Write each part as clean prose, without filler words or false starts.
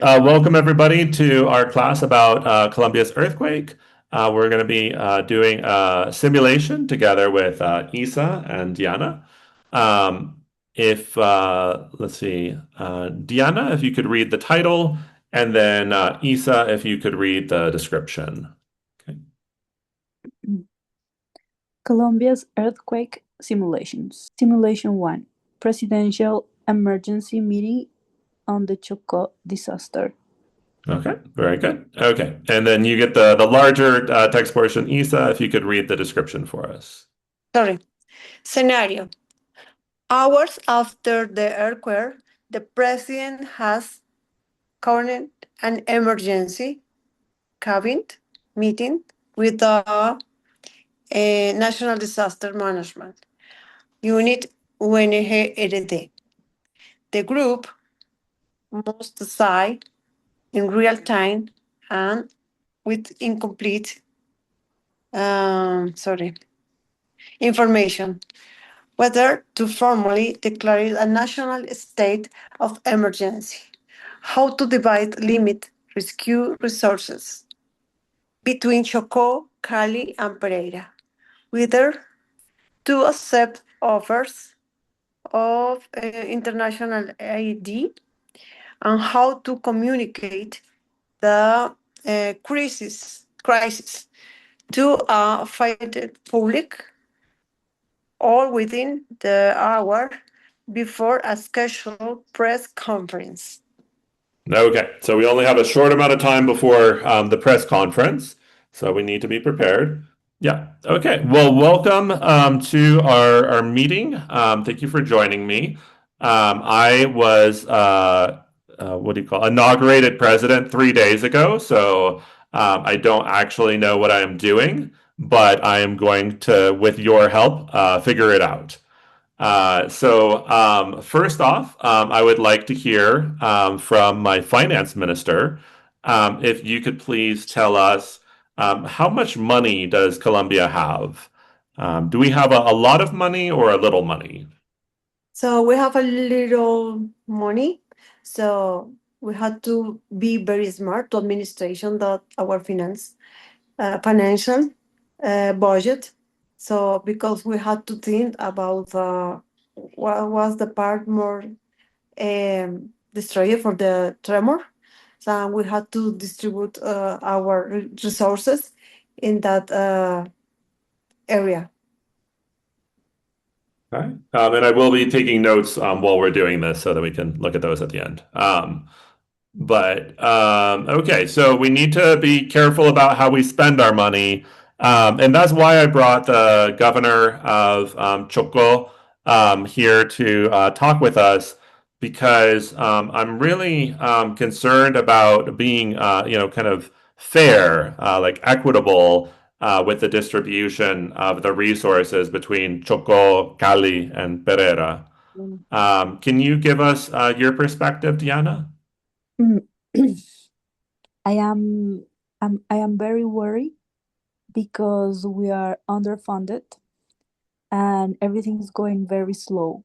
Welcome everybody to our class about Colombia's earthquake. We're going to be doing a simulation together with Isa and Diana. If let's see, Diana, if you could read the title, and then Isa, if you could read the description. Okay. Colombia's earthquake simulations. Simulation 1. Presidential emergency meeting on the Chocó disaster. Okay, very good. Okay, and then you get the larger text portion. Isa, if you could read the description for us. Sorry. Scenario. Hours after the earthquake, the president has called an emergency cabinet meeting with the National Disaster Management Unit UNGRD. The group must decide in real time and with incomplete information whether to formally declare a national state of emergency, how to divide limit rescue resources between Chocó, Cali, and Pereira, whether to accept offers of international aid, and how to communicate the crisis to a fighting public all within the hour before a scheduled press conference. Okay, so we only have a short amount of time before the press conference, so we need to be prepared. Yeah, okay. Well, welcome to our meeting. Thank you for joining me. I was, what do you call, inaugurated president 3 days ago, so I don't actually know what I am doing, but I am going to, with your help, figure it out. First off, I would like to hear from my finance minister. If you could please tell us how much money does Colombia have? Do we have a lot of money or a little money? So we have a little money. So we had to be very smart to administration that our financial budget. So because we had to think about what was the part more destroyed for the tremor. So we had to distribute our resources in that area. Okay. And I will be taking notes while we're doing this so that we can look at those at the end. Okay, so we need to be careful about how we spend our money. And that's why I brought the governor of Chocó here to talk with us because I'm really concerned about being, kind of fair, like equitable with the distribution of the resources between Chocó, Cali, and Pereira. Can you give us your perspective, Diana? Mm. I am I am very worried because we are underfunded and everything is going very slow.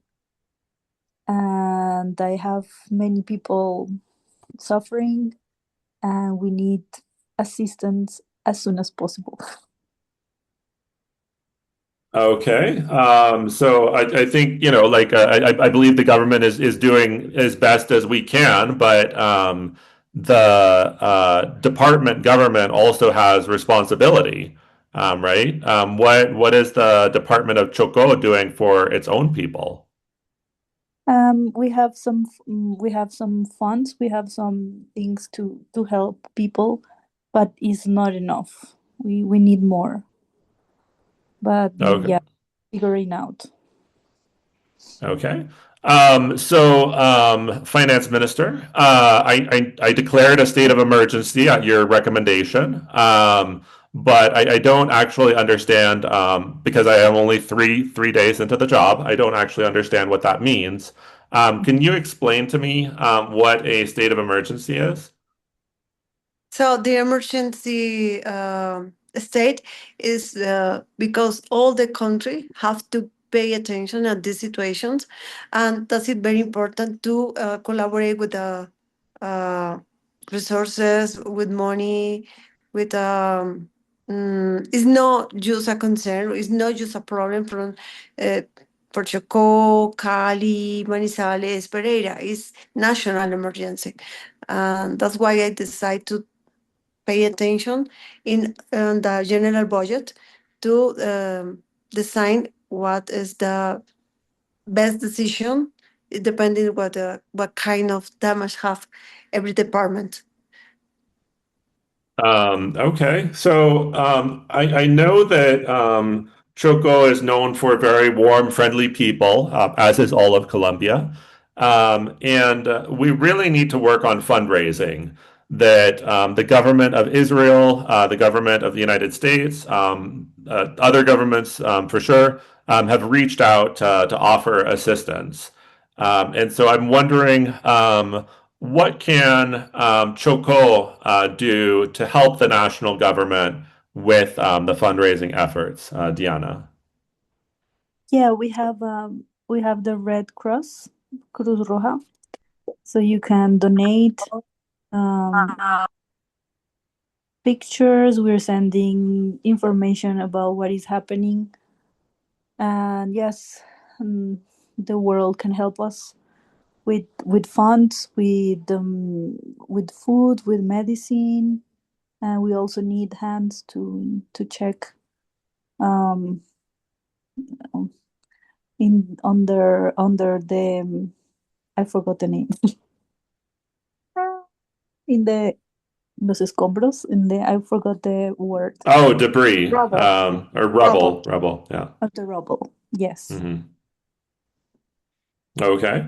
And I have many people suffering and we need assistance as soon as possible. Okay. So I think, like I believe the government is doing as best as we can, but the department government also has responsibility, right? What is the Department of Chocó doing for its own people? We have some funds, we have some things to help people, but it's not enough. We need more. But Okay. yeah, figuring out. Okay. Finance Minister, I declared a state of emergency at your recommendation, but I don't actually understand because I am only three days into the job. I don't actually understand what that means. Can you explain to me what a state of emergency is? So the emergency state is because all the country have to pay attention at these situations, and that's it very important to collaborate with the uh, resources, with money, with it's not just a concern, it's not just a problem from uh, for Chocó, Cali, Manizales, Pereira. It's national emergency. And that's why I decided to pay attention in the general budget to design what is the best decision depending what kind of damage have every department. Okay, so I know that Choco is known for very warm, friendly people, as is all of Colombia. And we really need to work on fundraising. That the government of Israel, the government of the United States, other governments for sure, have reached out to offer assistance. And so I'm wondering. What can Chocó do to help the national government with the fundraising efforts, Diana? Yeah, we have the Red Cross, Cruz Roja, so you can donate um, pictures. We're sending information about what is happening, and yes, the world can help us with funds, with food, with medicine, and we also need hands to check um in under the I forgot the name in the los escombros in the I forgot the word Oh, debris, Rubble. or Rubble. rubble. Yeah. of the rubble. Yes. Hmm. Okay.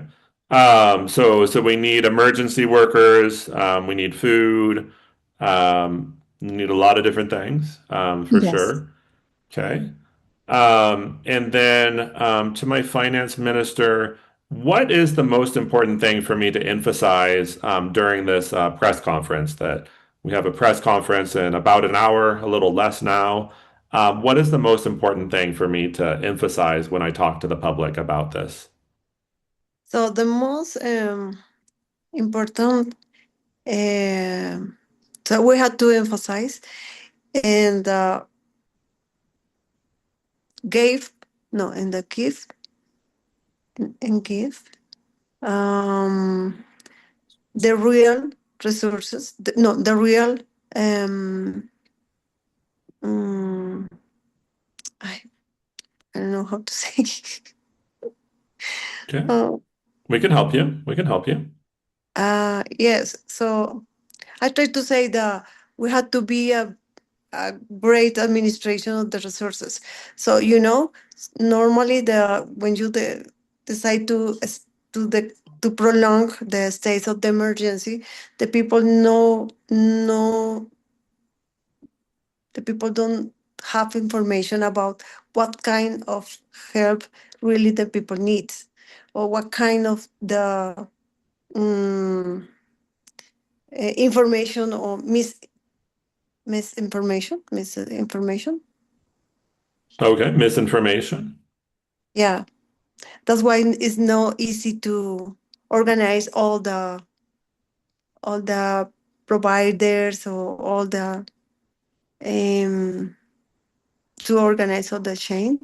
So we need emergency workers. We need food. We need a lot of different things, for Yes. sure. Okay. And then to my finance minister, what is the most important thing for me to emphasize during this press conference? That we have a press conference in about an hour, a little less now. What is the most important thing for me to emphasize when I talk to the public about this? So the most important, um so we had to emphasize and gave no and the gift and give um the real resources, no, the real um mm, I, I don't know how to say. Okay. Oh, We can help you. We can help you. yes. So I try to say that we had to be a great administration of the resources. So normally when you decide to prolong the state of the emergency, the people the people don't have information about what kind of help really the people needs, or what kind of the um, information or misinformation. Okay. Misinformation. Yeah, that's why it's not easy to organize all the providers or all the um to organize all the chain.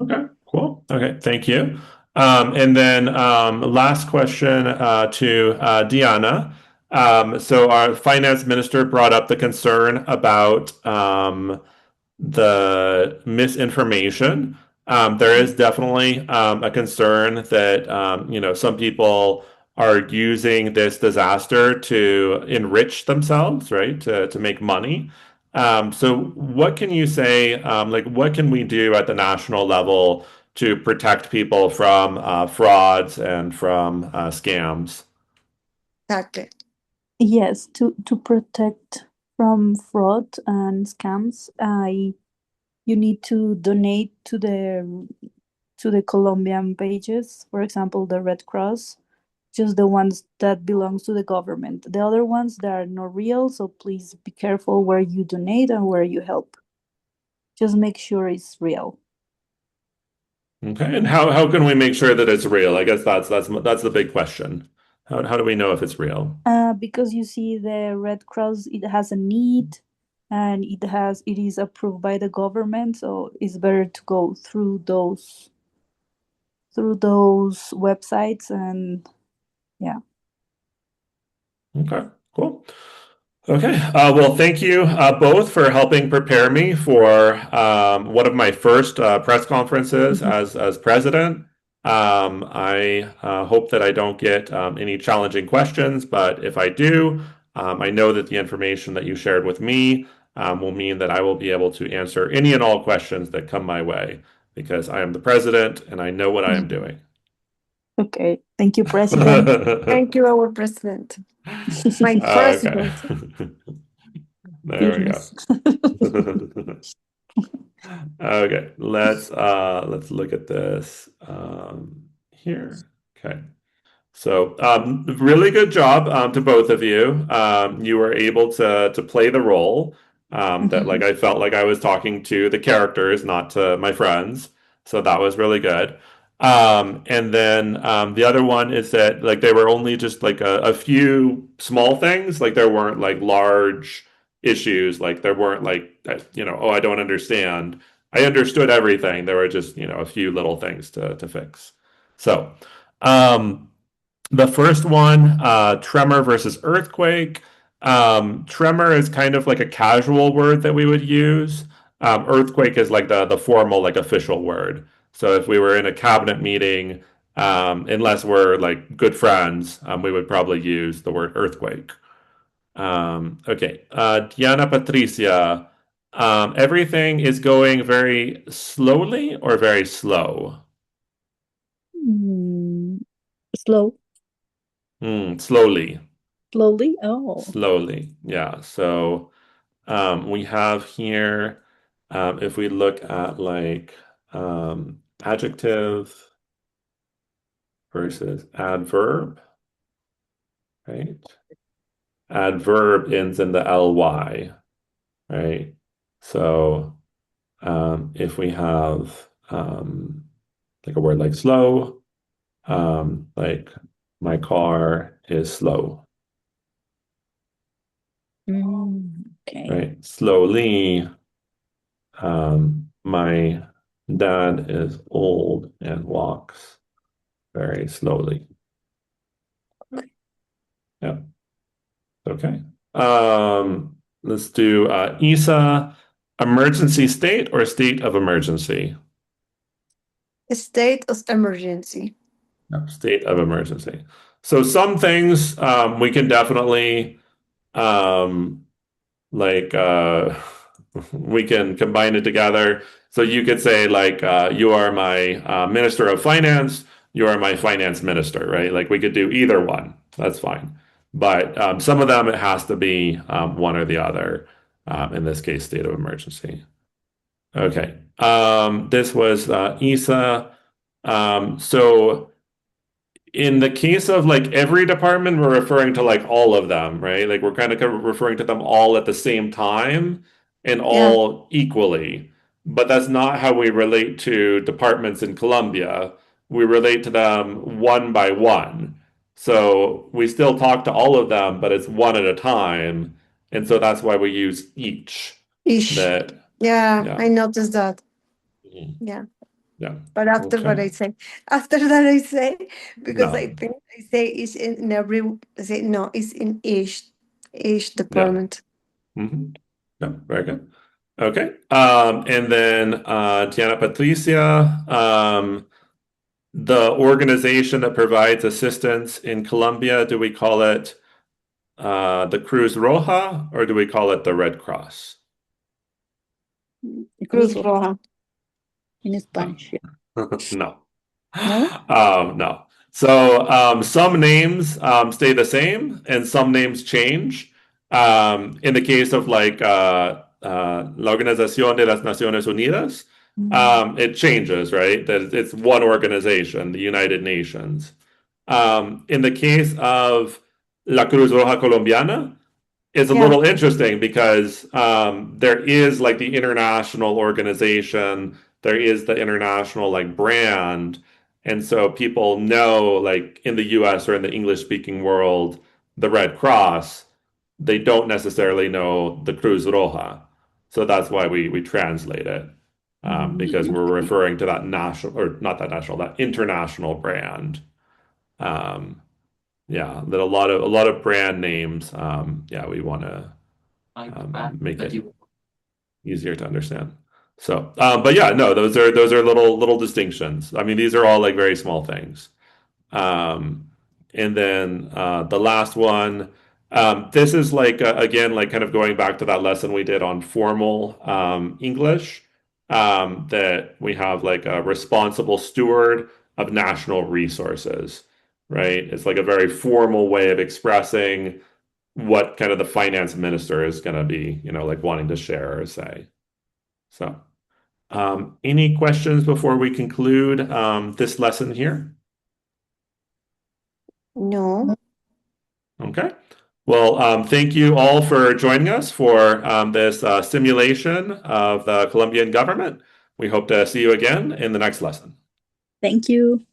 Okay, cool. Okay, thank you. And then last question to Diana. So our finance minister brought up the concern about the misinformation. There is definitely a concern that some people are using this disaster to enrich themselves, right? To make money. So what can you say? Like, what can we do at the national level to protect people from frauds and from scams? Exactly. Yes, to protect from fraud and scams, I you need to donate to the Colombian pages, for example, the Red Cross, just the ones that belongs to the government. The other ones that are not real, so please be careful where you donate and where you help. Just make sure it's real. Okay, and how can we make sure that it's real? I guess that's the big question. How do we know if it's real? Because you see the Red Cross, it has a need and it is approved by the government, so it's better to go through those websites and yeah. Okay, cool. Okay. Well, thank you both for helping prepare me for one of my first press conferences Mhm. as president. I hope that I don't get any challenging questions, but if I do, I know that the information that you shared with me will mean that I will be able to answer any and all questions that come my way because I am the president and I know what I am doing. Okay. Thank you, President. Thank you, our president. My Okay. president. There we Fitness. go. Okay, let's look at this here. Okay. So, really good job to both of you. You were able to play the role that like Mhm. I felt like I was talking to the characters, not to my friends. So that was really good. And then the other one is that like they were only just like a few small things. Like there weren't like large issues. Like there weren't like oh, I don't understand. I understood everything. There were just a few little things to fix. So. Um, the first one, tremor versus earthquake. Tremor is kind of like a casual word that we would use. Earthquake is like the formal, like official word. So if we were in a cabinet meeting, unless we're like good friends, we would probably use the word earthquake. Okay, Diana Patricia. Everything is going very slowly or very slow? Mm, slow, Slowly. slowly. Oh. Slowly, yeah. So we have here, if we look at like adjective versus adverb, right? Adverb ends in the ly, right? So if we have like a word like slow, like my car is slow, Okay. right? Slowly. My dad is old and walks very slowly. Yeah. Okay. Let's do Isa, emergency state or state of emergency? A state of emergency. No, state of emergency. So some things we can definitely um, like we can combine it together. So you could say like you are my minister of finance, you are my finance minister, right? Like we could do either one. That's fine. But some of them it has to be one or the other. In this case, state of emergency. Okay. This was Isa. So in the case of like every department, we're referring to like all of them, right? Like we're kind of referring to them all at the same time and Yeah. all equally. But that's not how we relate to departments in Colombia. We relate to them one by one. So we still talk to all of them, but it's one at a time. And so that's why we use each. Ish. That, Yeah, yeah. I noticed that. Mhm. Yeah. Yeah. But after Okay. what I say, after that I say, because I No. think I say it's in every, I say no, it's in each Yeah. department. hmm Yeah. Very good. Okay. And then Tiana Patricia, the organization that provides assistance in Colombia, do we call it the Cruz Roja or do we call it the Red Cross? Cruz Roja. In No. Spanish. No. No? No. So some names stay the same and some names change. In the case of like La Organización de las Naciones Unidas, Mm. it changes, right? That it's one organization, the United Nations. In the case of La Cruz Roja Colombiana, it's a Yeah. little interesting because there is like the international organization, there is the international like brand, And so people know, like in the US or in the English speaking world, the Red Cross, they don't necessarily know the Cruz Roja. So that's why we translate it, because we're referring to that national, or not that national, that international brand. Um, yeah, that a lot of brand names. Yeah, we want to make it easier to understand. So, but yeah, no, those are little distinctions. I mean, these are all like very small things. Um, and then the last one, this is like again, like kind of going back to that lesson we did on formal English, that we have like a responsible steward of national resources, right? It's like a very formal way of expressing what kind of the finance minister is going to be, like wanting to share or say. So, any questions before we conclude this lesson here? No. Okay. Well, thank you all for joining us for this simulation of the Colombian government. We hope to see you again in the next lesson. Thank you.